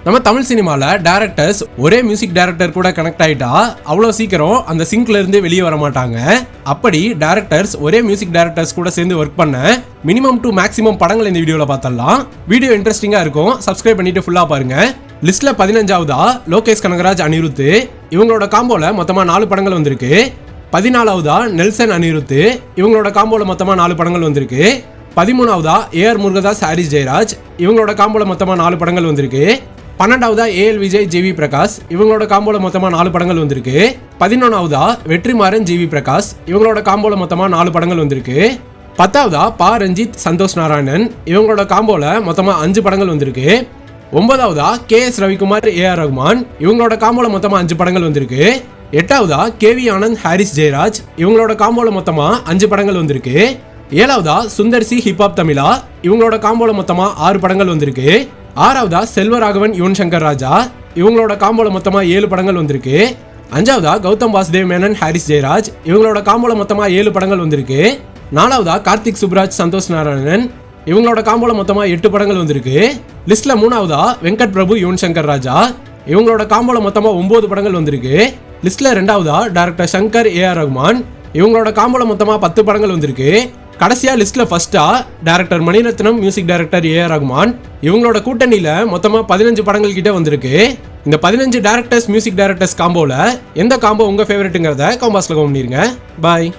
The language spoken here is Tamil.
நம்ம தமிழ் சினிமால டைரக்டர்ஸ் ஒரே மியூசிக் டைரக்டர் கூட கனெக்ட் ஆயிட்டா அவ்வளவு சீக்கிரம் அந்த சிங்க்ல இருந்து வெளியே வர மாட்டாங்க. அப்படி டைரக்டர்ஸ் ஒரே மியூசிக் டைரக்டர்ஸ் கூட சேர்ந்து ஒர்க் பண்ண மினிமம் டு மேக்ஸிமம் படங்கள் இந்த வீடியோல பார்த்தலாம். வீடியோ இன்ட்ரெஸ்டிங்கா இருக்கும், சப்ஸ்கிரைப் பண்ணிட்டு ஃபுல்லா பாருங்க. லிஸ்ட்ல 15வதா லோகேஷ் கனகராஜ் அனிருத், இவங்களோட காம்போல மொத்தமா 4 படங்கள் வந்திருக்கு. 14வதா நெல்சன் அனிருத், இவங்களோட காம்போல மொத்தமா 4 படங்கள் வந்திருக்கு. 13வதா ஏஆர் முருகதாஸ் ஹாரிஸ் ஜெயராஜ், இவங்களோட காம்போல மொத்தமா 4 படங்கள் வந்திருக்கு. 12வதா ஏஎல் விஜய் ஜிவி பிரகாஷ், இவங்களோட காம்போல மொத்தமா 4 படங்கள் வந்திருக்கு. 11வதா வெற்றிமாறன் ஜிவி பிரகாஷ், இவங்களோட காம்போல மொத்தமா 4 படங்கள் வந்திருக்கு. 10வதா பா ரஞ்சித் சந்தோஷ் நாராயணன், இவங்களோட காம்போல மொத்தமா 5 படங்கள் வந்திருக்கு. 9வதா கேஎஸ் ரவிக்குமார் ஏஆர் ரகுமான், இவங்களோட காம்போல மொத்தமா 5 படங்கள் வந்திருக்கு. 8வதா கேவி ஆனந்த் ஹாரிஸ் ஜெயராஜ், இவங்களோட காம்போல மொத்தமா 5 படங்கள் வந்திருக்கு. 7வதா சுந்தர் சி ஹிப்ஹாப் தமிழா, இவங்களோட காம்போல மொத்தமா 6 படங்கள் வந்திருக்கு. 6வதா செல்வராகவன் யுவன் சங்கர் ராஜா, இவங்களோட காம்போல மொத்தமா 7 படங்கள் வந்திருக்கு. 5வதா கௌதம் வாசுதேவ் மேனன் ஹாரிஸ் ஜெயராஜ், இவங்களோட காம்போல மொத்தமா 7 படங்கள் வந்திருக்கு. 4வதா கார்த்திக் சுப்ராஜ் சந்தோஷ் நாராயணன், இவங்களோட காம்போல மொத்தமா 8 படங்கள் வந்திருக்கு. லிஸ்ட்ல 3வதா வெங்கட் பிரபு யுவன் சங்கர் ராஜா, இவங்களோட காம்போல மொத்தமா 9 படங்கள் வந்திருக்கு. லிஸ்ட்ல 2வதா டைரக்டர் சங்கர் ஏஆர் ரகுமான், இவங்களோட காம்போல மொத்தமா 10 படங்கள் வந்திருக்கு. கடைசியா லிஸ்ட்ல ஃபர்ஸ்டா director Mani Ratnam, music director AR Rahman, இவங்களோட கூட்டணியில மொத்தமா 15 படங்கள் கிட்ட வந்திருக்கு. இந்த 15 டைரக்டர்ஸ் மியூசிக் டைரக்டர்ஸ் காம்போல எந்த காம்போ உங்க ஃபேவரட்ங்கிறத கமெண்ட் பாக்ஸ்ல கமெண்ட் பண்ணிருங்க. பாய்.